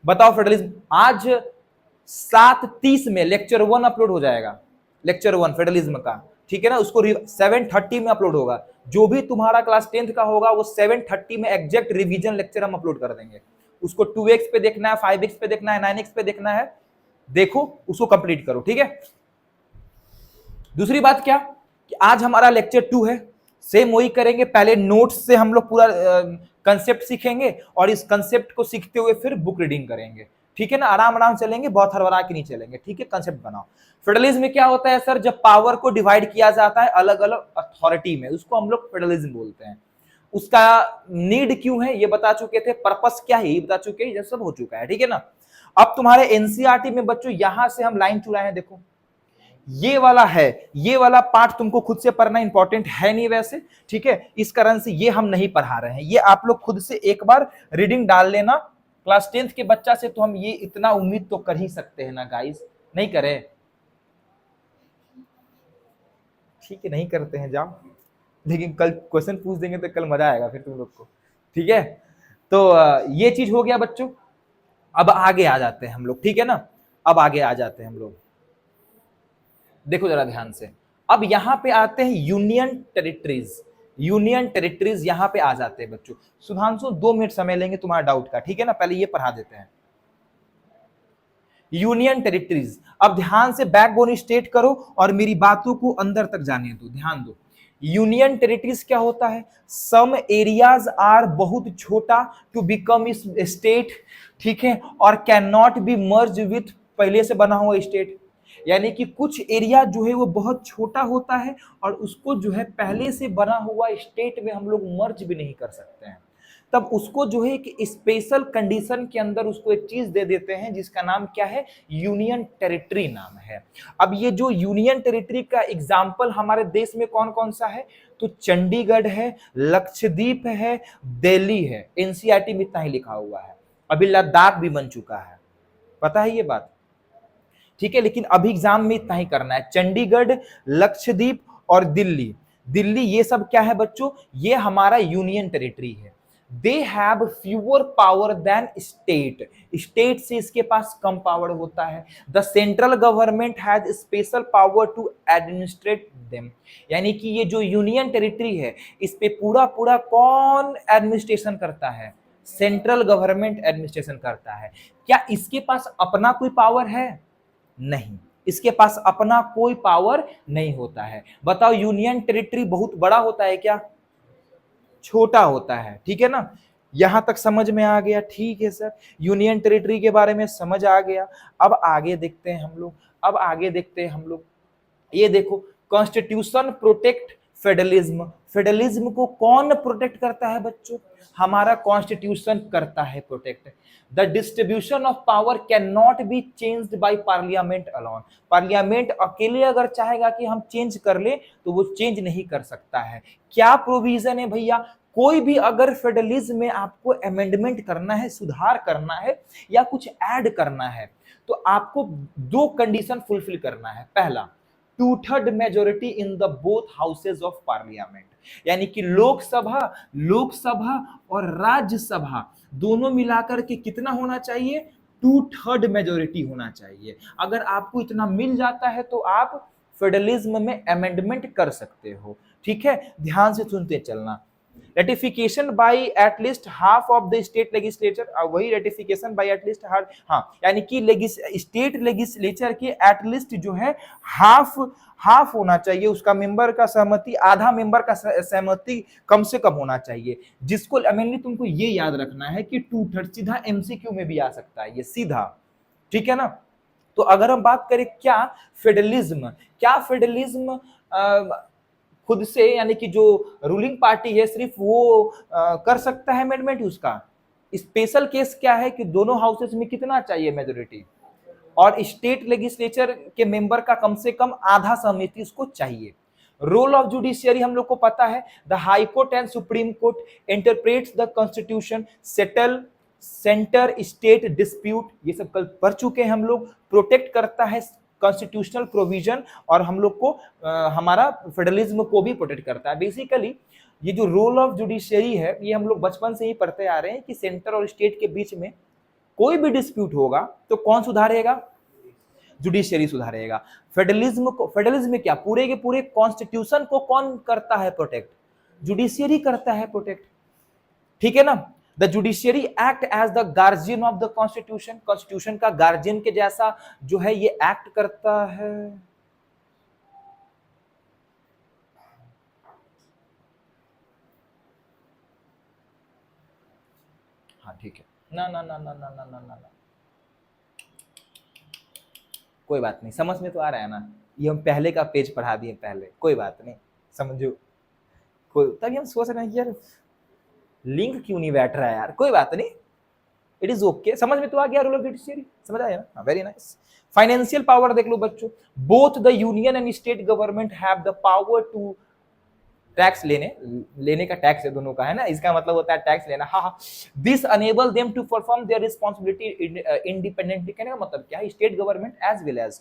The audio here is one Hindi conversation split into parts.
बताओ फेडरलिज्म। आज 7:30 में लेक्चर 1 अपलोड हो जाएगा, लेक्चर 1 फेडरलिज्म का, ठीक है ना। उसको 7:30 में अपलोड होगा। जो भी तुम्हारा क्लास 10th का होगा वो 7:30 में एग्जैक्ट रिवीजन लेक्चर हम अपलोड कर देंगे। उसको 2x पे देखना है, 5x पे देखना है, 9x पे देखना है, देखो उसको कंप्लीट करो, ठीक है। दूसरी बात क्या कि आज हमारा लेक्चर 2 है, सेम वही करेंगे। पहले नोट्स से हम लोग पूरा कंसेप्ट सीखेंगे और इस कंसेप्ट को सीखते हुए फिर बुक रीडिंग करेंगे, ठीक है ना। आराम आराम चलेंगे, बहुत हड़बड़ा के नहीं चलेंगे, ठीक है। कंसेप्ट बनाओ। फेडरलिज्म में क्या होता है सर, जब पावर को डिवाइड किया जाता है अलग अलग अथॉरिटी में, उसको हम लोग फेडरलिज्म बोलते हैं। उसका नीड क्यों है ये बता चुके थे, पर्पस क्या है ये बता चुके हैं, ये सब हो चुका है, ठीक है ना। अब तुम्हारे एनसीईआरटी में बच्चों यहां से हम लाइन चुराए हैं, देखो ये वाला है, ये वाला पार्ट तुमको खुद से पढ़ना इंपॉर्टेंट है नहीं वैसे, ठीक है। इस कारण से ये हम नहीं पढ़ा रहे हैं, ये आप लोग खुद से एक बार रीडिंग डाल लेना। क्लास 10th के बच्चा से तो हम ये इतना उम्मीद तो कर ही सकते हैं ना गाइस, नहीं करें? ठीक है, नहीं करते हैं जाओ, लेकिन कल क्वेश्चन पूछ देंगे तो कल मजा आएगा फिर तुम लोग को, ठीक है। तो ये चीज हो गया बच्चों। अब आगे आ जाते हैं हम लोग, ठीक है ना। अब आगे आ जाते हैं हम लोग, देखो जरा ध्यान से। अब यहां पे आते हैं यूनियन टेरिटरीज। यूनियन टेरिटरीज यहां पे आ जाते हैं बच्चों। सुधांशु 2 मिनट समय लेंगे तुम्हारा डाउट का, ठीक है ना। पहले ये पढ़ा देते हैं यूनियन टेरिटरीज। अब ध्यान से बैकबोन स्टेट करो और मेरी बातों को अंदर तक जाने दो, ध्यान दो। यूनियन टेरिटरीज क्या होता है, सम एरियाज आर बहुत छोटा टू बिकम इस स्टेट, ठीक है, और can not be merge with पहले से बना हुआ स्टेट। यानी कि कुछ एरिया जो है वो बहुत छोटा होता है और उसको जो है पहले से बना हुआ स्टेट में हम लोग मर्ज भी नहीं कर सकते हैं। तब उसको जो है एक स्पेशल कंडीशन के अंदर उसको एक चीज दे देते हैं जिसका नाम क्या है, यूनियन टेरिटरी नाम है। अब ये जो यूनियन टेरिटरी का एग्जाम्पल हमारे देश में कौन कौन सा है, तो चंडीगढ़ है, लक्षद्वीप है, दिल्ली है। एनसीईआरटी में इतना ही लिखा हुआ है। अभी लद्दाख भी बन चुका है, पता है ये बात, ठीक है। लेकिन अभी एग्जाम में इतना ही करना है, चंडीगढ़, लक्षद्वीप और दिल्ली। दिल्ली ये सब क्या है बच्चों, ये हमारा यूनियन टेरिटरी है। They have fewer power than state. State से इसके पास कम पावर होता है। The central government has special power to administrate them. यानी कि ये जो यूनियन टेरिटरी है इस पे पूरा पूरा कौन एडमिनिस्ट्रेशन करता है, सेंट्रल गवर्नमेंट एडमिनिस्ट्रेशन करता है। क्या इसके पास अपना कोई पावर है, नहीं, इसके पास अपना कोई पावर नहीं होता है। बताओ यूनियन टेरिटरी बहुत बड़ा होता है क्या, छोटा होता है, ठीक है ना। यहां तक समझ में आ गया, ठीक है सर, यूनियन टेरिटरी के बारे में समझ आ गया। अब आगे देखते हैं हम लोग, अब आगे देखते हैं हम लोग। ये देखो, कॉन्स्टिट्यूशन प्रोटेक्ट फेडरलिज्म। फेडरलिज्म को कौन प्रोटेक्ट करता है बच्चों, हमारा कॉन्स्टिट्यूशन करता है protect. The distribution of power can not be changed by parliament alone. Parliament अकेले अगर चाहेगा कि हम चेंज कर ले तो वो चेंज नहीं कर सकता है। क्या प्रोविजन है भैया, कोई भी अगर फेडरलिज्म में आपको अमेंडमेंट करना है, सुधार करना है या कुछ ऐड करना है तो आपको 2 कंडीशन फुलफिल करना है। पहला, 2/3 majority in the both houses of parliament. यानी कि लोकसभा और राज्यसभा दोनों मिलाकर के कितना होना चाहिए, 2/3 मेजोरिटी होना चाहिए। अगर आपको इतना मिल जाता है तो आप फेडरलिज्म में अमेंडमेंट कर सकते हो, ठीक है। ध्यान से सुनते चलना। Ratification bye at least half of the state legislature, वही रेटिफिकेशन बाय एटलीस्ट हाफ, हाँ, यानी कि स्टेट लेजिस्लेचर के एटलीस्ट जो है हाफ होना चाहिए उसका मेंबर का सहमति, आधा मेंबर का सहमति कम से कम होना चाहिए। जिसको मेनली तुमको ये याद रखना है कि 2/3 सीधा एमसीक्यू में भी आ सकता है ये सीधा, ठीक है ना। तो अगर हम बात करें क्या फेडरलिज्म खुद से, यानी कि जो रूलिंग पार्टी है सिर्फ वो कर सकता है अमेंडमेंट, उसका स्पेशल केस क्या है कि दोनों हाउसेस में कितना चाहिए मेजोरिटी, और स्टेट लेजिस्लेचर के मेंबर का कम से कम आधा सहमति उसको चाहिए। रोल ऑफ जुडिशियरी हम लोग को पता है, the high court and supreme court interprets the constitution, settle centre state dispute, ये सब कल पढ़ चुके हैं हम लोग। प्रोटेक्ट करता है कॉन्स्टिट्यूशनल प्रोविजन और हम लोग को हमारा फेडरलिज्म को भी प्रोटेक्ट करता है। बेसिकली ये जो रोल ऑफ जुडिशियरी है ये हम लोग बचपन से ही पढ़ते आ रहे हैं कि सेंटर और स्टेट के बीच में कोई भी डिस्प्यूट होगा तो कौन सुधारेगा? जुडिशियरी सुधारेगा। फेडरलिज्म में क्या पूरे के पूरे कॉन्स्टिट्यूशन को कौन करता है प्रोटेक्ट? जुडिशियरी करता है प्रोटेक्ट, ठीक है ना। The judiciary act as the guardian of the constitution, constitution का गार्जियन के जैसा जो है ये एक्ट करता है। हाँ ठीक है, ना ना ना ना ना ना ना ना, कोई बात नहीं, समझ में तो आ रहा है ना। ये हम पहले का पेज पढ़ा दिए पहले, कोई बात नहीं, समझो। कोई तभी हम सोच रहे हैं यार लिंक क्यों नहीं बैठ रहा है यार, कोई बात नहीं, इट इज ओके, समझ में तो आ गया रूल ऑफ जुडिशियरी, समझ आया ना, वेरी नाइस। फाइनेंशियल पावर देख लो बच्चों, both the union and state government have the power to tax लेने का टैक्स है दोनों का, है ना, इसका मतलब होता है टैक्स लेना। हाँ, this enable them to perform their responsibility independently. कहने का मतलब क्या है, state government as well as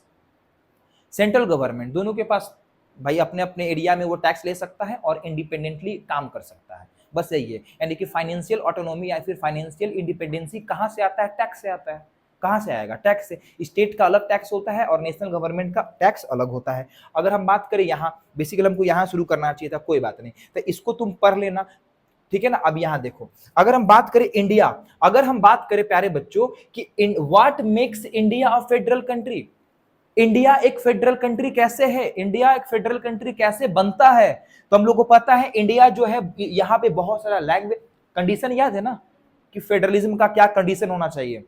central government दोनों के पास भाई अपने अपने एरिया में वो टैक्स ले सकता है और इंडिपेंडेंटली काम कर सकता है, बस यही है। यानी कि फाइनेंशियल ऑटोनॉमी या फिर फाइनेंशियल इंडिपेंडेंसी कहाँ से आता है? टैक्स से आता है। कहाँ से आएगा? टैक्स से। स्टेट का अलग टैक्स होता है और नेशनल गवर्नमेंट का टैक्स अलग होता है। अगर हम बात करें यहाँ, बेसिकली हमको यहाँ शुरू करना चाहिए था, कोई बात नहीं, तो इसको तुम पढ़ लेना, ठीक है ना। अब यहाँ देखो, अगर हम बात करें इंडिया, अगर हम बात करें प्यारे बच्चों कि what makes India a federal country, India एक फेडरल कंट्री कैसे है, इंडिया एक फेडरल कंट्री कैसे बनता है, तो हम लोग को पता है इंडिया जो है यहाँ पे बहुत सारा लैंग्वेज, कंडीशन याद है ना कि फेडरलिज्म का क्या कंडीशन होना चाहिए?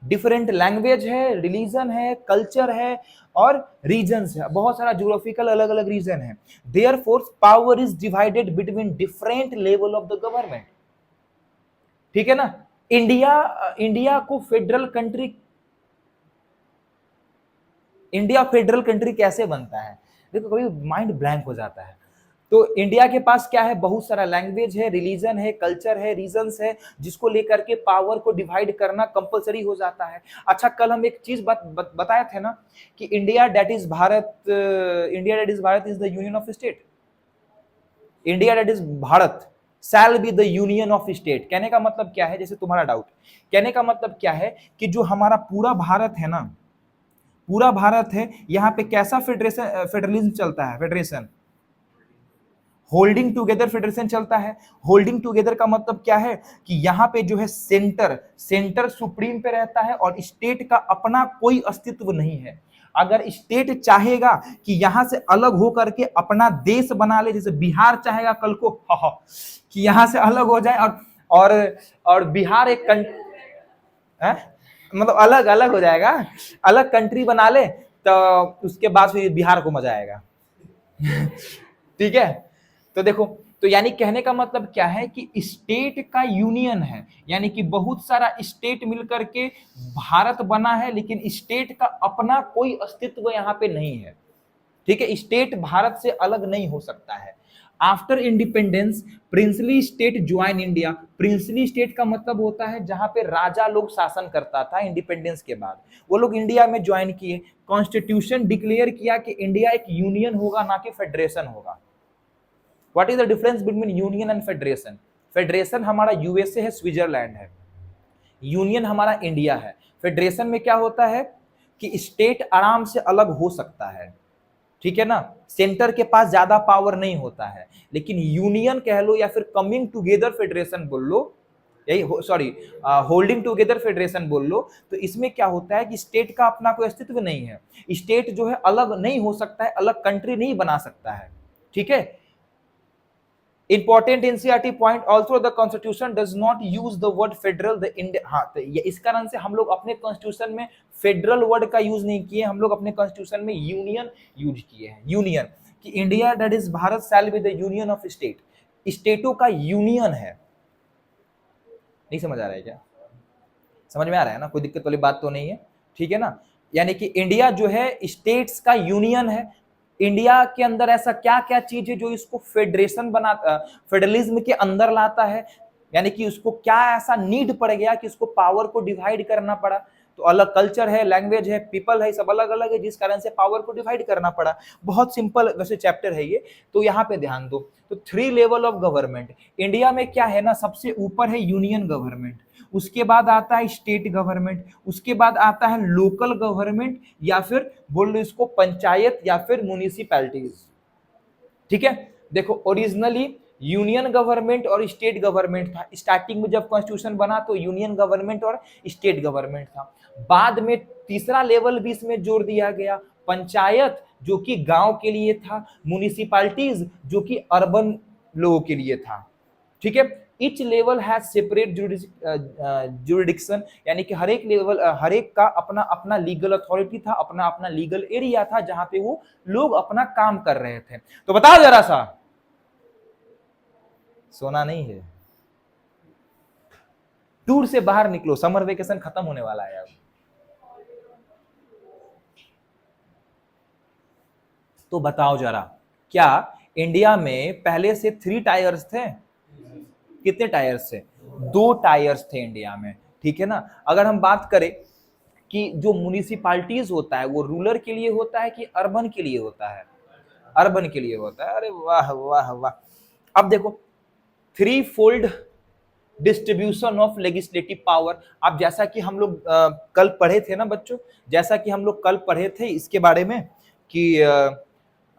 डिफरेंट लैंग्वेज है, रिलीजन है, कल्चर है और रीजन्स है, बहुत सारा ज्योग्राफिकल अलग अलग रीजन है। Therefore power is divided between different level of the government, ठीक है ना। इंडिया को federal country, India federal country कैसे बनता है? देखो कभी माइंड ब्लैंक हो जाता है। तो इंडिया के पास क्या है? बहुत सारा लैंग्वेज है, रिलीजन है, कल्चर है, रीजन्स है, जिसको लेकर के पावर को डिवाइड करना कंपलसरी हो जाता है। अच्छा, कल हम एक चीज बताए थे ना कि India that is Bharat, India that is Bharat is the union of state, India that is Bharat shall be the union of state. कहने का मतलब क्या है? जैसे तुम्हारा डाउट, कहने का मतलब क्या है कि जो हमारा पूरा भारत है ना, पूरा भारत है, यहाँ पे कैसा फेडरलिज्म चलता है? फेडरेशन, होल्डिंग टुगेदर फेडरेशन चलता है। होल्डिंग टुगेदर का मतलब क्या है कि यहाँ पे जो है सेंटर सुप्रीम पे रहता है और स्टेट का अपना कोई अस्तित्व नहीं है। अगर स्टेट चाहेगा कि यहाँ से अलग हो करके अपना देश बना ले, जैसे बिहार चाहेगा कल को कि यहाँ से अलग हो जाए और बिहार एक मतलब अलग अलग हो जाएगा, अलग कंट्री बना ले, तो उसके बाद फिर बिहार को मजा आएगा ठीक है। तो देखो, तो यानी कहने का मतलब क्या है कि स्टेट का यूनियन है, यानी कि बहुत सारा स्टेट मिलकर के भारत बना है, लेकिन स्टेट का अपना कोई अस्तित्व यहाँ पे नहीं है, ठीक है। स्टेट भारत से अलग नहीं हो सकता है। After independence princely state join India. Princely state का मतलब होता है जहां पे राजा लोग शासन करता था। इंडिपेंडेंस के बाद वो लोग इंडिया में ज्वाइन किए, कॉन्स्टिट्यूशन डिक्लेयर किया कि इंडिया एक यूनियन होगा, ना कि फेडरेशन होगा। What is the difference between union and federation? Federation हमारा यूएसए है, स्विट्जरलैंड है, यूनियन हमारा इंडिया है। फेडरेशन में क्या होता है कि स्टेट आराम से अलग हो सकता है, ठीक है ना, सेंटर के पास ज्यादा पावर नहीं होता है। लेकिन यूनियन कह लो या फिर कमिंग टुगेदर फेडरेशन बोल लो, यही सॉरी होल्डिंग टुगेदर फेडरेशन बोल लो, तो इसमें क्या होता है कि स्टेट का अपना कोई अस्तित्व नहीं है, स्टेट जो है अलग नहीं हो सकता है, अलग कंट्री नहीं बना सकता है, ठीक है। Important NCERT point, also the constitution does not use the word federal the India. हाँ, तो ये इस कारण से हम लोग अपने कॉन्स्टिट्यूशन में फेडरल वर्ड का यूज नहीं किए, हम लोग अपने कॉन्स्टिट्यूशन में यूनियन यूज किए हैं। यूनियन कि India that is Bharat shall be the union of state, स्टेटों का यूनियन है। नहीं समझ आ रहा है क्या? समझ में आ रहा है ना, कोई दिक्कत वाली बात तो नहीं है, ठीक है ना। यानी कि इंडिया जो है स्टेट्स का यूनियन है। इंडिया के अंदर ऐसा क्या क्या चीज है जो इसको फेडरेशन बनाता, फेडरलिज्म के अंदर लाता है, यानी कि उसको क्या ऐसा नीड पड़ गया कि उसको पावर को डिवाइड करना पड़ा, तो अलग कल्चर है, लैंग्वेज है, पीपल है, सब अलग अलग है, जिस कारण से पावर को डिवाइड करना पड़ा। बहुत सिंपल वैसे चैप्टर है ये, तो यहाँ पे ध्यान दो। तो 3 लेवल ऑफ गवर्नमेंट इंडिया में क्या है ना, सबसे ऊपर है यूनियन गवर्नमेंट, उसके बाद आता है स्टेट गवर्नमेंट, उसके बाद आता है लोकल गवर्नमेंट, या फिर बोल लो इसको पंचायत या फिर म्युनिसिपैलिटीज। ठीक है, देखो ओरिजिनली यूनियन गवर्नमेंट और स्टेट गवर्नमेंट था। स्टार्टिंग में जब कॉन्स्टिट्यूशन बना तो यूनियन गवर्नमेंट और स्टेट गवर्नमेंट था। बाद में तीसरा लेवल भी इसमें जोड़ दिया गया, पंचायत जो कि गांव के लिए था, म्युनिसिपैलिटीज जो कि अर्बन लोगों के लिए था। ठीक है, each level has separate jurisdiction, यानी कि हर एक लेवल, हर एक का अपना अपना लीगल अथॉरिटी था, अपना अपना लीगल एरिया था जहां पे वो लोग अपना काम कर रहे थे। तो बताओ जरा सा, सोना नहीं है, टूर से बाहर निकलो, समर वेकेशन खत्म होने वाला है अब। तो बताओ जरा, क्या इंडिया में पहले से 3 टायर्स थे? कितने टायर्स थे? 2 टायर्स थे इंडिया में। ठीक है ना, अगर हम बात करें कि जो म्युनिसिपैलिटीज होता है वो रूरल के लिए होता है कि अर्बन के लिए होता है? अर्बन के लिए होता है। अरे वाह वाह वाह। अब देखो, 3 fold distribution of legislative power. अब जैसा कि हम लोग कल पढ़े थे ना बच्चों, जैसा कि हम लोग कल पढ़े थे इसके बारे में कि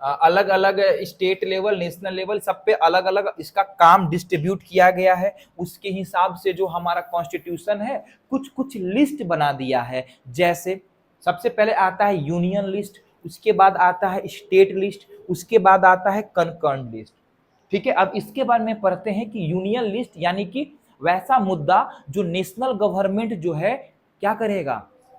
अलग अलग स्टेट लेवल, नेशनल लेवल, सब पे अलग अलग इसका काम डिस्ट्रीब्यूट किया गया है। उसके हिसाब से जो हमारा कॉन्स्टिट्यूशन है कुछ कुछ लिस्ट बना दिया है। जैसे सबसे पहले आता है यूनियन लिस्ट, उसके बाद आता है स्टेट लिस्ट, उसके बाद आता है कंकर्न लिस्ट। ठीक है, अब इसके बारे में पढ़ते हैं कि यूनियन लिस्ट यानी कि वैसा मुद्दा जो नेशनल गवर्नमेंट जो है क्या करेगा,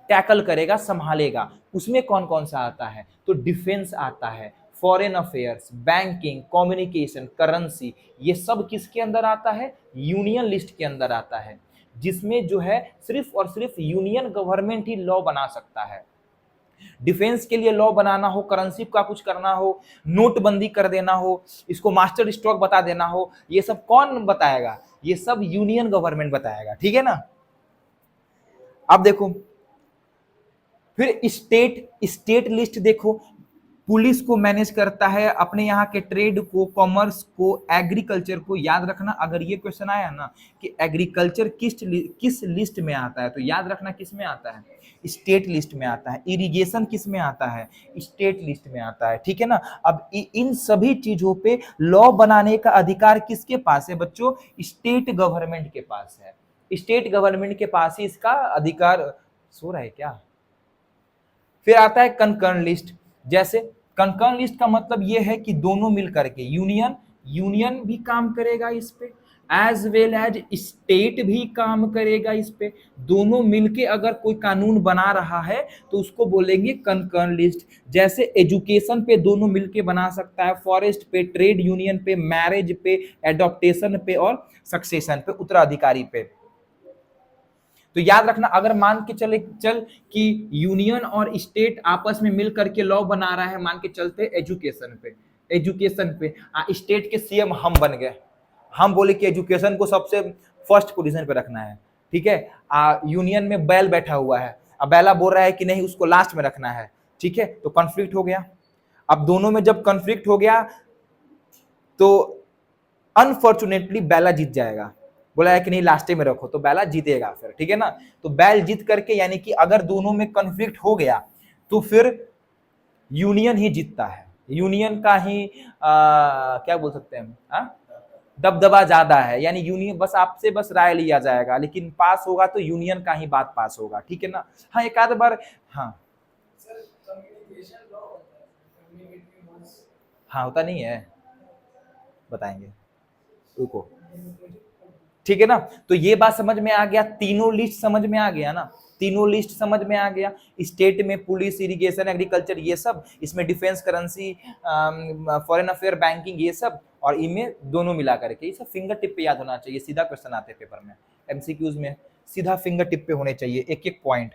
टैकल करेगा, संभालेगा। उसमें कौन कौन सा आता है? तो डिफेंस आता है, foreign affairs, banking, communication, currency, ये सब किसके अंदर आता है? यूनियन लिस्ट के अंदर आता है, जिसमें जो है सिर्फ और सिर्फ यूनियन गवर्नमेंट ही लॉ बना सकता है। डिफेंस के लिए लॉ बनाना हो, करेंसी का कुछ करना हो, नोटबंदी कर देना हो, इसको मास्टर स्ट्रोक बता देना हो, ये सब कौन बताएगा? ये सब यूनियन गवर्नमेंट बताएगा। ठीक है ना। अब देखो, फिर स्टेट लिस्ट देखो, पुलिस को मैनेज करता है, अपने यहाँ के ट्रेड को, कॉमर्स को, एग्रीकल्चर को। याद रखना, अगर ये क्वेश्चन आया ना कि एग्रीकल्चर किस लिस्ट में आता है, तो याद रखना किस में आता है? स्टेट लिस्ट में आता है। इरिगेशन किस में आता है? स्टेट लिस्ट में आता है। ठीक है ना। अब इन सभी चीजों पे लॉ बनाने का अधिकार किसके पास है बच्चों? स्टेट गवर्नमेंट के पास है। स्टेट गवर्नमेंट के पास ही इसका अधिकार। सो रहा है क्या? फिर आता है कंकर्न लिस्ट। जैसे कंकर्न लिस्ट का मतलब यह है कि दोनों मिल करके, यूनियन भी काम करेगा इस पे, एज वेल एज स्टेट भी काम करेगा इस पे। दोनों मिलके अगर कोई कानून बना रहा है तो उसको बोलेंगे कंकर्न लिस्ट। जैसे एजुकेशन पे दोनों मिलके बना सकता है, फॉरेस्ट पे, ट्रेड यूनियन पे, मैरिज पे, एडॉप्टेशन पे और सक्सेशन पे, उत्तराधिकारी पे। तो याद रखना, अगर मान के चल कि यूनियन और स्टेट आपस में मिल करके लॉ बना रहा है, मान के चलते एजुकेशन पे स्टेट के सीएम हम बन गए, हम बोले कि एजुकेशन को सबसे फर्स्ट पोजीशन पे रखना है। ठीक है, यूनियन में बैल बैठा हुआ है, अब बैला बोल रहा है कि नहीं उसको लास्ट में रखना है। ठीक है, तो कॉन्फ्लिक्ट हो गया। अब दोनों में जब कॉन्फ्लिक्ट हो गया तो अनफॉर्चुनेटली बैला जीत जाएगा, बोला है कि नहीं लास्ट में रखो, तो बैला जीतेगा फिर। ठीक है ना। तो बैल जीत करके, यानी कि अगर दोनों में कॉन्फ्लिक्ट हो गया तो फिर यूनियन ही जीतता है, यूनियन का ही क्या बोल सकते हैं, दबदबा ज्यादा है। यानी यूनियन बस आपसे बस राय लिया जाएगा, लेकिन पास होगा तो यूनियन का ही बात पास होगा। ठीक है ना। हाँ, एक आध बार हाँ हाँ होता नहीं है, बताएंगे, रुको। ठीक है ना। तो ये बात समझ में आ गया, तीनों लिस्ट समझ में आ गया ना, तीनों लिस्ट समझ में आ गया। स्टेट में पुलिस, इरिगेशन, एग्रीकल्चर, ये सब, इसमें defence, currency, foreign affair, banking, ये सब, और इनमें दोनों मिला करके। ये सब फिंगर टिप पे याद होना चाहिए, सीधा क्वेश्चन आते हैं पेपर में, एमसीक्यूज में सीधा फिंगर टिप पे होने चाहिए एक एक पॉइंट।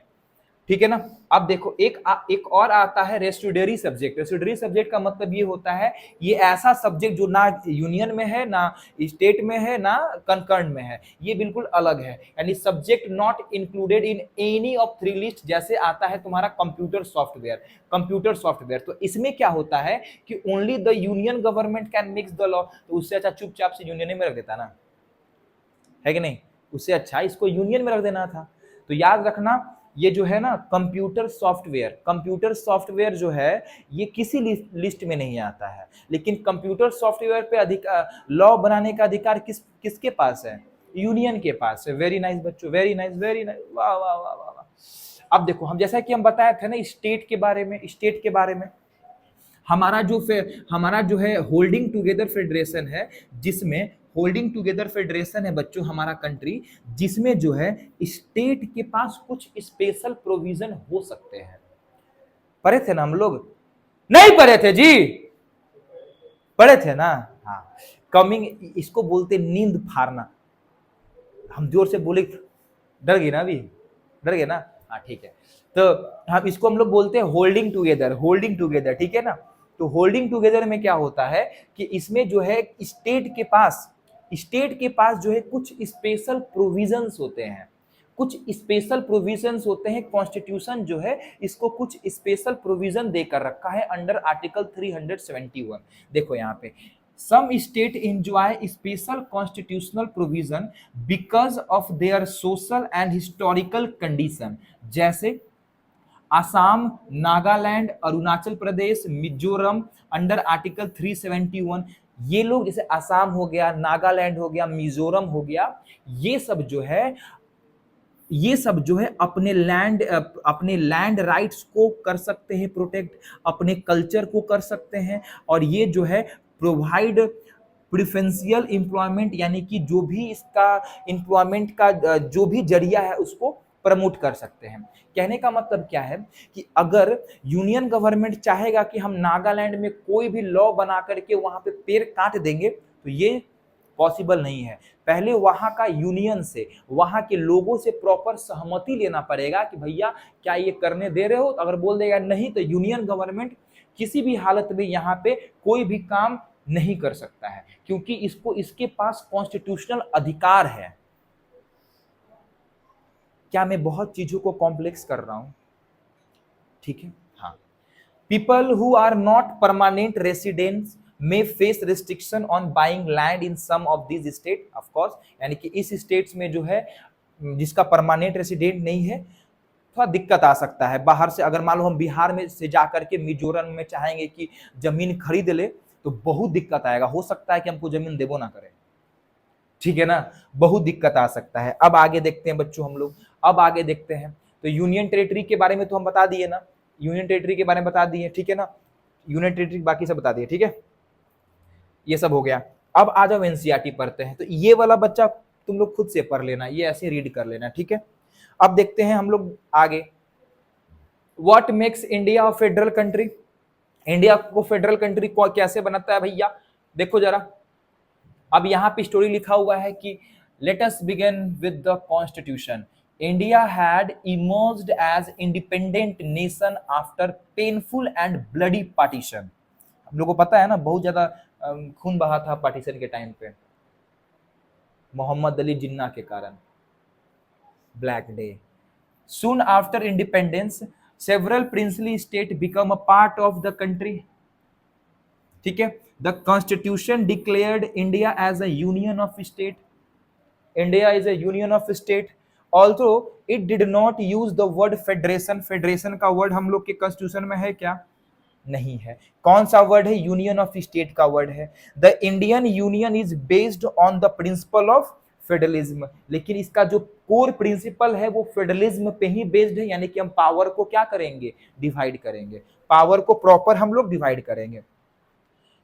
ठीक है ना। अब देखो एक और आता है रेस्टिड्यूरी सब्जेक्ट। रेस्टिड्यूरी सब्जेक्ट का मतलब ये होता है, ये ऐसा सब्जेक्ट जो ना यूनियन में है, ना स्टेट में है, ना कंकर्न में है, ये बिल्कुल अलग है, यानी subject not included in any of three list. जैसे आता है तुम्हारा कंप्यूटर सॉफ्टवेयर, कंप्यूटर सॉफ्टवेयर, तो इसमें क्या होता है कि only the union government can mix the law. तो उससे अच्छा चुपचाप से यूनियन में रख देता ना, है कि नहीं, उससे अच्छा इसको यूनियन में रख देना था। तो याद रखना, ये जो है ना कंप्यूटर सॉफ्टवेयर, कंप्यूटर सॉफ्टवेयर जो है ये किसी लिस्ट में नहीं आता है, लेकिन कंप्यूटर सॉफ्टवेयर पे अधिकार, लॉ बनाने का अधिकार किसके पास है, यूनियन के पास है। वेरी नाइस बच्चों, वेरी नाइस, वेरी नाइस, वाह वाह वाह वाह वाह। अब देखो, हम जैसा कि हम बताए थे ना स्टेट के बारे में, स्टेट के बारे में, हमारा जो है होल्डिंग टुगेदर फेडरेशन है, जिसमें होल्डिंग टुगेदर फेडरेशन है बच्चों हमारा कंट्री, जिसमें जो है स्टेट के पास कुछ स्पेशल प्रोविजन हो सकते हैं। पढ़े थे ना हम लोग, नहीं पढ़े थे जी, पढ़े थे ना। हाँ, कमिंग, इसको बोलते नींद फाड़ना। हम जोर से बोले, डर गए ना, अभी डर गए ना, हाँ ठीक है। तो हम लोग बोलते हैं होल्डिंग टुगेदर, होल्डिंग टुगेदर, ठीक है ना। तो होल्डिंग टुगेदर में क्या होता है कि इसमें जो है स्टेट के पास जो है कुछ स्पेशल प्रोविजंस होते हैं, कुछ स्पेशल प्रोविजंस होते हैं। कॉन्स्टिट्यूशन जो है इसको कुछ स्पेशल प्रोविजन देकर रखा है अंडर आर्टिकल 371। देखो यहाँ पे, some state enjoy special constitutional provision because of their social and historical condition। जैसे आसाम, नागालैंड, अरुणाचल प्रदेश, मिजोरम अंडर आर्टिकल 371। ये लोग, जैसे आसाम हो गया, नागालैंड हो गया, मिजोरम हो गया, ये सब जो है अपने लैंड राइट्स को कर सकते हैं प्रोटेक्ट, अपने कल्चर को कर सकते हैं, और ये जो है प्रोवाइड प्रिफरेंशियल एम्प्लॉयमेंट, यानी कि जो भी इसका एम्प्लॉयमेंट का जो भी जरिया है उसको प्रमोट कर सकते हैं। कहने का मतलब क्या है कि अगर यूनियन गवर्नमेंट चाहेगा कि हम नागालैंड में कोई भी लॉ बना करके वहां पे पेड़ काट देंगे, तो ये पॉसिबल नहीं है। पहले वहां का यूनियन से, वहां के लोगों से प्रॉपर सहमति लेना पड़ेगा कि भैया क्या ये करने दे रहे हो। अगर बोल देगा नहीं, तो यूनियन गवर्नमेंट किसी भी हालत में यहाँ पे कोई भी काम नहीं कर सकता है, क्योंकि इसके पास कॉन्स्टिट्यूशनल अधिकार है। क्या मैं बहुत चीजों को कॉम्प्लेक्स कर रहा हूं? ठीक है, हाँ। People who are not permanent residents में face restriction on buying land in some of this state, of course, यानी कि इस स्टेट्स में जो है जिसका परमानेंट रेसिडेंट नहीं है, थोड़ा दिक्कत आ सकता है। बाहर से अगर मान लो हम बिहार में से जाकर के मिजोरम में चाहेंगे कि जमीन खरीद ले, तो बहुत दिक्कत आएगा, हो सकता है कि हमको जमीन देबो ना करे, ठीक है ना, बहुत दिक्कत आ सकता है। अब आगे देखते हैं बच्चों हम लोग, अब आगे देखते हैं। तो यूनियन टेरिटरी के बारे में तो हम बता दिए ना, यूनियन टेरिटरी के बारे में बता दिए, ठीक है ना, यूनियन टेरिटरी बाकी सब बता दिए, ठीक है, ये सब हो गया। अब आ जाओ एनसीईआरटी पढ़ते हैं। तो ये वाला बच्चा तुम लोग खुद से पढ़ लेना, ये ऐसे रीड कर लेना, ठीक है। अब देखते हैं हम लोग आगे, what makes India a federal country. India को फेडरल कंट्री को कैसे बनाता है भैया, देखो जरा। अब यहाँ पे स्टोरी लिखा हुआ है कि let us begin with the constitution. India had emerged as independent nation after painful and bloody partition. हम लोगों को पता है ना, बहुत ज्यादा खून बहा था पार्टीशन के टाइम पे, मोहम्मद अली जिन्ना के कारण, black day. Soon after independence, several princely states become a part of the country. ठीक है, the constitution declared India as a union of state. India is a union of state. Although it did not use the word federation. Federation का वर्ड हम लोग के कॉन्स्टिट्यूशन में है क्या? नहीं है। कौन सा वर्ड है? यूनियन ऑफ स्टेट का वर्ड है। The Indian union is based on the principle of federalism. लेकिन इसका जो कोर प्रिंसिपल है वो फेडरलिज्म पे ही बेस्ड है, यानी कि हम पावर को क्या करेंगे? डिवाइड करेंगे, पावर को प्रॉपर हम लोग डिवाइड करेंगे।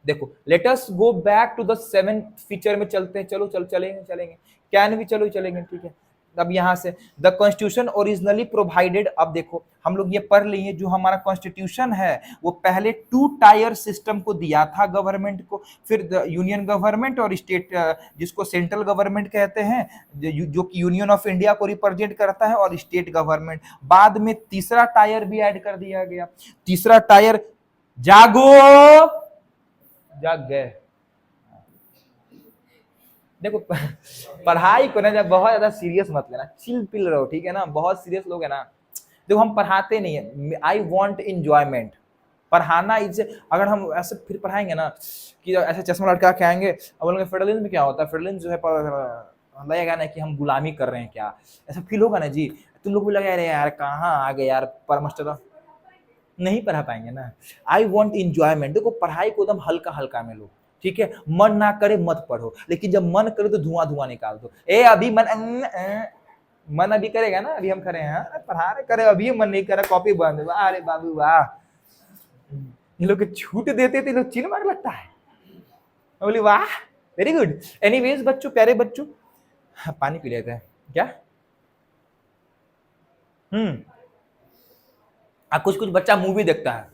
देखो, let us go back to the 7th feature में चलते हैं। चलो चलेंगे कैन भी, चलो चलेंगे, ठीक है। अब यहां से द कॉन्स्टिट्यूशन ओरिजिनली प्रोवाइडेड, अब देखो हम लोग ये पढ़ लिए जो हमारा कॉन्स्टिट्यूशन है वो पहले 2 टायर सिस्टम को दिया था गवर्नमेंट को, फिर यूनियन गवर्नमेंट और स्टेट जिसको सेंट्रल गवर्नमेंट कहते हैं जो कि यूनियन ऑफ इंडिया को रिप्रेजेंट करता है, और स्टेट गवर्नमेंट। बाद में तीसरा टायर भी ऐड कर दिया गया। तीसरा टायर, जागो, जाग गए। देखो पढ़ाई को ना जब बहुत ज्यादा सीरियस मत लेना, चिल पिल रहो, ठीक है ना। बहुत सीरियस लोग है ना, देखो हम पढ़ाते नहीं है, आई वॉन्ट इंजॉयमेंट। पढ़ाना इसे, अगर हम ऐसे फिर पढ़ाएंगे ना कि ऐसे चश्मा लटका के आएंगे अब बोलेंगे फेडरलिज्म में क्या होता है, फेडरलिज्म जो है लगेगा ना कि हम गुलामी कर रहे हैं क्या, ऐसा फील होगा ना जी। तुम लोग भी लगा रहे यार कहाँ आ गए यार, पर मास्टर नहीं पढ़ा पाएंगे ना। आई वॉन्ट इंजॉयमेंट, देखो पढ़ाई को एकदम हल्का हल्का में लो, ठीक है। मन ना करे मत पढ़ो, लेकिन जब मन करे तो धुआं धुआं निकाल दो। अभी मन अभी करेगा ना, अभी हम खड़े हैं पढ़ा रहे करे, अभी मन नहीं करे कॉपी बंद। वाह अरे बाबू वाह, ये लोग छूट देते थे, लोग चिल मार लगता है। बोली वाह वेरी गुड। एनीवेज बच्चों, प्यारे बच्चों, पानी पी लेते हैं क्या। कुछ कुछ बच्चा मूवी देखता है,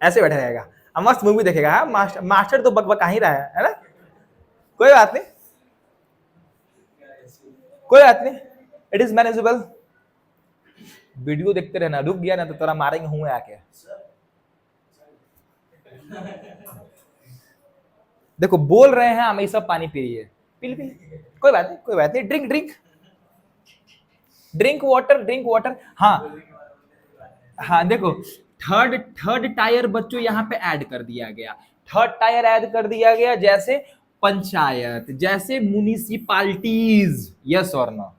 ऐसे बैठा रहेगा, मस्त मूवी देखेगा। मास्टर तो बकबका ही रहा है ना, कोई बात नहीं, कोई बात नहीं, इट इज मैनेजेबल। वीडियो देखते रहना, रुक गया ना तो तोरा मारेंगे हुए आके। देखो बोल रहे हैं हमें सब पानी पिए, पी पी, कोई बात नहीं, कोई बात नहीं। Drink drink drink water, drink water. हाँ देखो थर्ड टायर बच्चों यहाँ पे ऐड कर दिया गया। थर्ड टायर ऐड कर दिया गया, जैसे पंचायत, जैसे म्युनिसिपालिटीज, यस और no.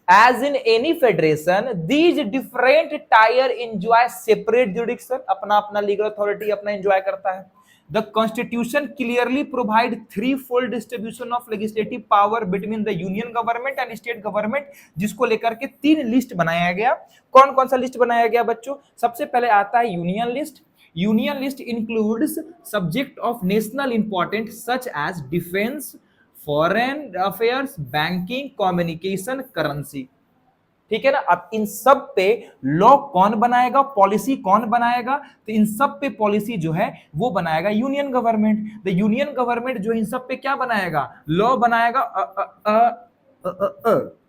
As in any federation these different tier enjoy separate jurisdiction, अपना अपना लीगल अथॉरिटी अपना एंजॉय करता है। The Constitution clearly provide threefold distribution of legislative power between the union government and state government, जिसको लेकर के 3 लिस्ट बनाया गया। कौन कौन सा लिस्ट बनाया गया बच्चों? सबसे पहले आता है union list. Union list includes subject of national important such as defence, foreign affairs, banking, communication, currency, ठीक है ना। अब इन सब पे लॉ कौन बनाएगा, पॉलिसी कौन बनाएगा? तो इन सब पे पॉलिसी जो है वो बनाएगा union government. The union government जो इन सब पे क्या बनाएगा? लॉ बनाएगा,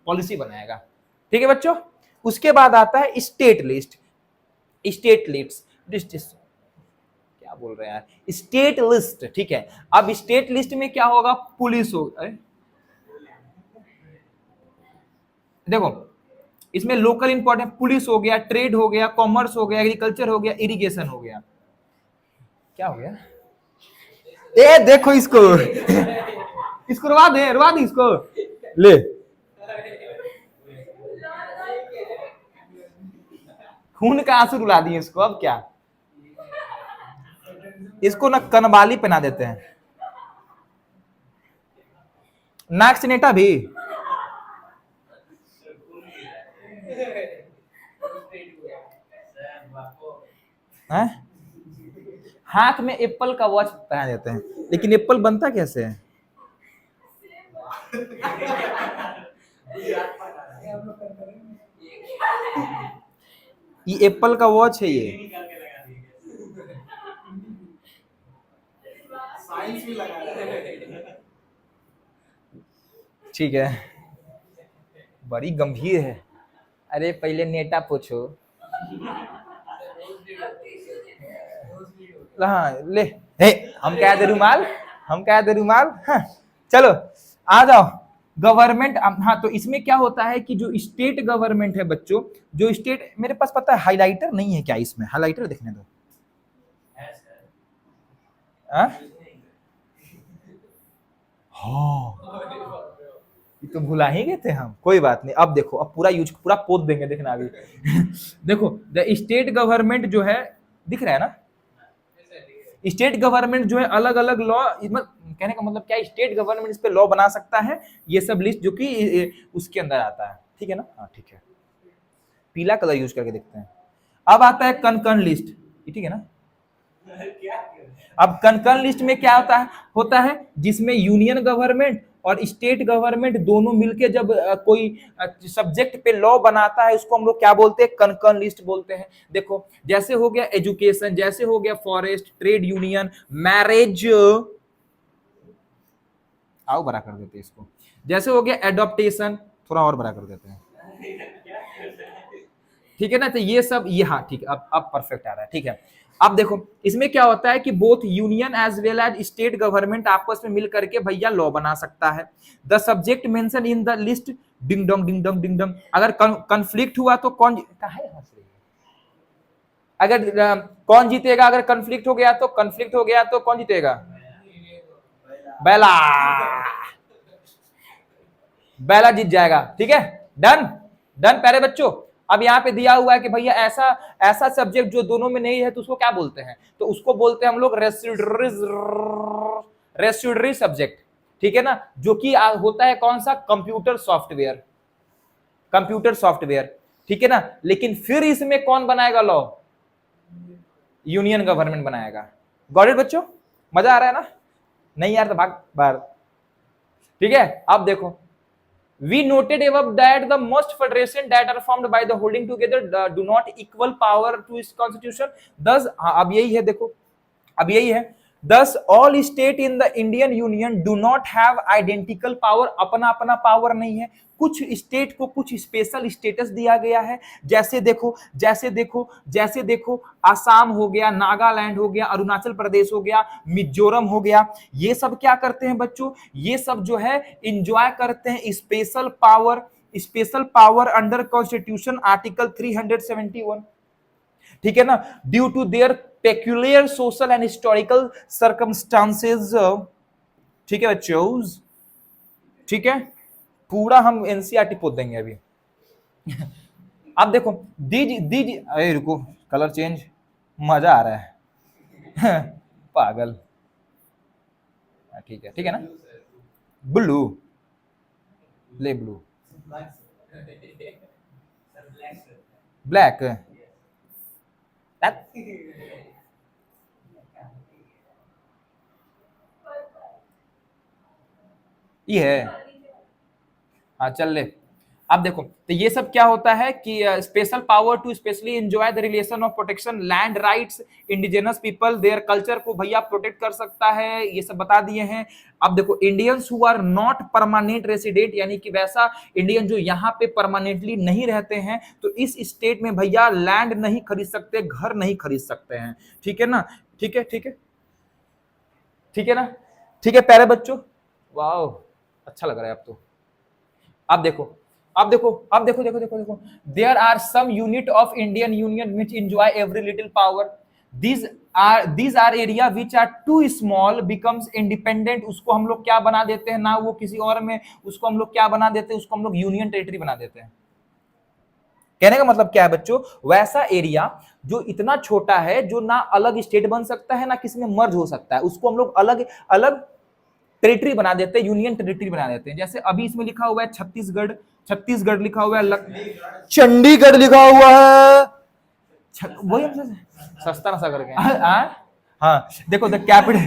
पॉलिसी बनाएगा, ठीक है बच्चों। उसके बाद आता है स्टेट लिस्ट। स्टेट लिस्ट क्या बोल रहे हैं यार, स्टेट लिस्ट, ठीक है। अब स्टेट लिस्ट में क्या होगा? पुलिस होगा। देखो इसमें लोकल इंपॉर्टेंट पुलिस हो गया, ट्रेड हो गया, कॉमर्स हो गया, एग्रीकल्चर हो गया, इरिगेशन हो गया। क्या हो गया? ए देखो इसको इसको रुवा दे इसको, ले खून का आंसू रुला दिए इसको। अब क्या, इसको ना कनवाली पहना देते हैं, नाक से नेटा भी। है? हाथ में एप्पल का वॉच पहना देते हैं, लेकिन एप्पल बनता कैसे है? ये एप्पल का वॉच है ये, साइंस भी लगा है, ठीक है, बड़ी गंभीर है। अरे पहले नेटा पूछो। हाँ ले, हम क्या दे रुमाल, हम क्या दे रुमाल। हाँ चलो आ जाओ गवर्नमेंट। हाँ तो इसमें क्या होता है कि जो स्टेट गवर्नमेंट है बच्चों, जो स्टेट, मेरे पास पता है हाइलाइटर नहीं है क्या, इसमें हाइलाइटर देखने दो। ये तो भुला ही गए थे हम, कोई बात नहीं। अब देखो, अब पूरा पोत देंगे, देखना अभी। देखो द स्टेट गवर्नमेंट जो है, दिख रहा है ना, स्टेट गवर्नमेंट जो है अलग अलग लॉ, कहने का मतलब क्या है, स्टेट गवर्नमेंट इस पे लॉ बना सकता है। ये सब लिस्ट जो कि उसके अंदर आता है, ठीक है ना। हाँ ठीक है, पीला कलर यूज करके देखते हैं। अब आता है कनकर्न लिस्ट, ठीक है ना। अब कनकर्न लिस्ट में क्या होता है जिसमें यूनियन गवर्नमेंट और स्टेट गवर्नमेंट दोनों मिलके जब कोई सब्जेक्ट पे लॉ बनाता है उसको हम लोग क्या बोलते हैं, कंकर्न लिस्ट बोलते हैं। देखो जैसे हो गया एजुकेशन, जैसे हो गया फॉरेस्ट, ट्रेड यूनियन, मैरिज, आओ बड़ा कर देते हैं इसको, जैसे हो गया एडॉप्टेशन, थोड़ा और बड़ा कर देते हैं, ठीक है ना। तो ये सब ये, हाँ ठीक है, अब परफेक्ट आ रहा है, ठीक है। अब देखो इसमें क्या होता है कि both union as well as state government आपस में मिल करके भैया लॉ बना सकता है। The subject mention in the list, ding dong ding dong ding dong, अगर कंफ्लिक्ट हुआ तो कौन है, अगर कौन जीतेगा, अगर कंफ्लिक्ट हो गया तो, कंफ्लिक्ट हो गया तो कौन जीतेगा, बेला, बेला जीत जाएगा, ठीक है। डन डन प्यारे बच्चों। अब यहाँ पे दिया हुआ है कि भैया ऐसा ऐसा सब्जेक्ट जो दोनों में नहीं है तो उसको क्या बोलते हैं, तो उसको बोलते हैं हम लोग रेसिड्यूरी सब्जेक्ट, ठीक है ना, जो कि होता है कौन सा, कंप्यूटर सॉफ्टवेयर, कंप्यूटर सॉफ्टवेयर, ठीक है ना। लेकिन फिर इसमें कौन बनाएगा लॉ, यूनियन गवर्नमेंट बनाएगा। गॉट इट बच्चों, मजा आ रहा है ना, नहीं यार तो भाग बाहर, ठीक है। अब देखो we noted above that the most federation that are formed by the holding together do not equal power to its constitution, thus अब यही है, देखो अब यही है, thus all state in the Indian Union do not have identical power, अपना अपना पावर नहीं है, कुछ स्टेट को कुछ स्पेशल स्टेटस दिया गया है। जैसे देखो जैसे देखो जैसे देखो आसाम हो गया, नागालैंड हो गया, अरुणाचल प्रदेश हो गया, मिजोरम हो गया, ये सब क्या करते हैं बच्चों, ये सब जो है इंजॉय करते हैं special power under constitution article 371, ठीक है ना, due to their peculiar social and historical circumstances, ठीक है बच्चों, ठीक है। पूरा हम एनसीईआरटी पोत देंगे अभी। अब देखो दीज अरे रुको, कलर चेंज, मजा आ रहा है पागल, ठीक है ना, ब्लू, ले ब्लू, ब्लैक, ये है, हाँ चल ले। अब देखो तो ये सब क्या होता है कि special power to specially enjoy the relation of protection land rights indigenous people their culture को भैया प्रोटेक्ट कर सकता है, ये सब बता दिए हैं। अब देखो Indians who are not permanent resident, यानी कि वैसा इंडियन जो यहाँ पे परमानेंटली नहीं रहते हैं तो इस स्टेट में भैया लैंड नहीं खरीद सकते, घर नहीं खरीद सकते हैं, ठीक है ना, ठीक है ठीक है ठीक है ना, ठीक है प्यारे बच्चों, वाह अच्छा लग रहा है अब तो। अब देखो there are some unit of Indian union which enjoy every little power, these are area which are too small becomes independent, उसको हम लोग क्या बना देते हैं ना, वो किसी और में, उसको हम लोग क्या बना देते हैं, उसको हम लोग यूनियन टेरिटरी बना देते हैं। कहने का मतलब क्या है बच्चों, वैसा एरिया जो इतना छोटा है जो ना अलग स्टेट बन सकता है ना किसी में मर्ज हो सकता है, उसको हम लोग अलग अलग टेरिटरी बना देते हैं, यूनियन टेरिटरी बना देते हैं। जैसे अभी इसमें लिखा हुआ है छत्तीसगढ़ लिखा हुआ है, चंडीगढ़ लिखा हुआ है, वही सस्ता नशा करके हाँ देखो द कैपिटल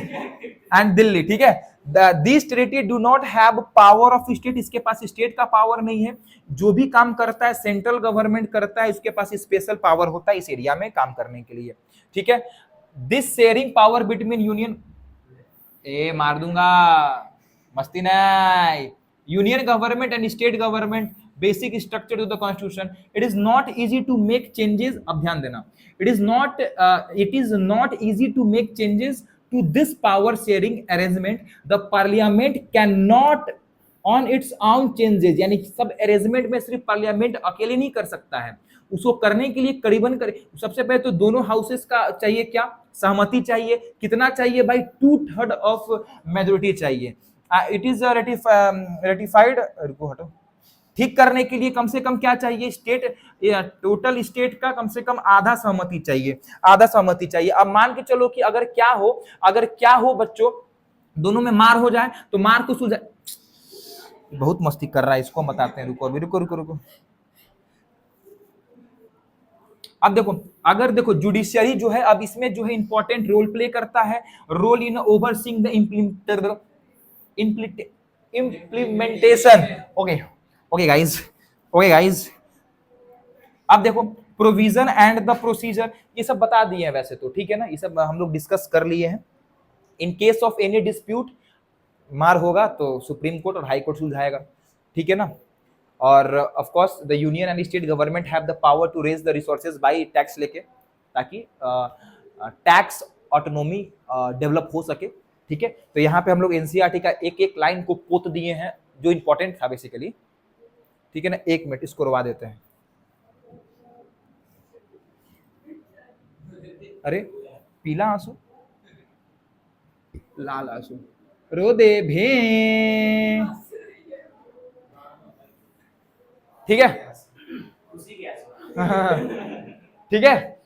एंड दिल्ली, ठीक है। This territory do not have power of state, इसके पास स्टेट का पावर नहीं है, जो भी काम करता है सेंट्रल गवर्नमेंट करता है, इसके पास स्पेशल पावर होता है इस एरिया में काम करने के लिए, ठीक है। This sharing power between union, ए मार दूंगा, मस्ती नहीं, union government and state government basic structure to the constitution, it is not easy to make changes, अब ध्यान देना, it is not easy to make changes to this power sharing arrangement, the parliament can not on its own changes, यानी सब अरेंजमेंट में सिर्फ पार्लियामेंट अकेले नहीं कर सकता है, उसको करने के लिए करीबन सबसे पहले तो दोनों हाउसेस का चाहिए क्या, सहमति चाहिए, कितना चाहिए भाई, 2/3 ऑफ मेजोरिटी चाहिए, इट इज रेटिफाइड, रुको हटो, ठीक करने के लिए कम से कम क्या चाहिए, स्टेट टोटल स्टेट का कम से कम आधा सहमति चाहिए। अब मान के चलो कि अगर क्या हो बच्चों, दोनों में मार हो जाए तो मार को सुलझा, बहुत मस्ती कर रहा है, इसको बताते हैं, रुको। अब देखो अगर देखो जुडिशियरी जो है अब इसमें जो है इंपॉर्टेंट रोल प्ले करता है, role in overseeing the implementation. Okay okay guys, okay guys, अब देखो प्रोविजन एंड द प्रोसीजर, ये सब बता दिए हैं वैसे तो, ठीक है ना, ये सब हम लोग डिस्कस कर लिए हैं। In case of any dispute, मार होगा तो सुप्रीम कोर्ट और हाई कोर्ट सुलझाएगा, ठीक है ना। और of course the union and state government have the power to raise the resources by tax लेके, ताकि टैक्स ऑटोनॉमी डेवलप हो सके, ठीक है। तो यहाँ पे हम लोग एनसीईआरटी का एक एक लाइन को पोत दिए हैं जो इंपॉर्टेंट था बेसिकली, ठीक है ना। एक मिनट इसको रुवा देते हैं। अरे पीला आंसू, लाल आंसू, रो दे भे, ठीक है। ठीक है,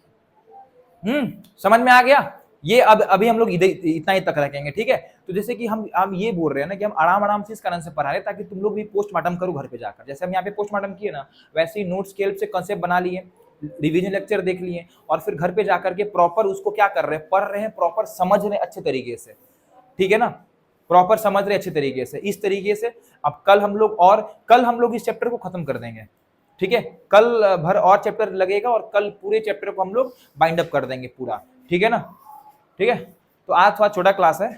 समझ में आ गया। ये अब अभी हम लोग इतना ही तक रखेंगे, ठीक है। तो जैसे कि हम ये बोल रहे हैं ना कि हम आराम आराम से इस कारण से पढ़ा रहे ताकि तुम लोग भी पोस्टमार्टम करो घर पे जाकर, जैसे हम यहाँ पे पोस्टमार्टम किए ना, वैसे ही नोट स्केल से कंसेप्ट बना लिए, रिवीजन लेक्चर देख लिए, और फिर घर पे जाकर के प्रॉपर उसको क्या कर रहे हैं, पढ़ रहे हैं, प्रॉपर समझ रहे हैं अच्छे तरीके से, ठीक है ना, प्रॉपर समझ रहे अच्छे तरीके से। इस तरीके से अब कल हम लोग इस चैप्टर को खत्म कर देंगे, ठीक है। कल भर और चैप्टर लगेगा और कल पूरे चैप्टर को हम लोग बाइंड अप कर देंगे पूरा, ठीक है ना, ठीक है। तो आज थोड़ा छोटा क्लास है,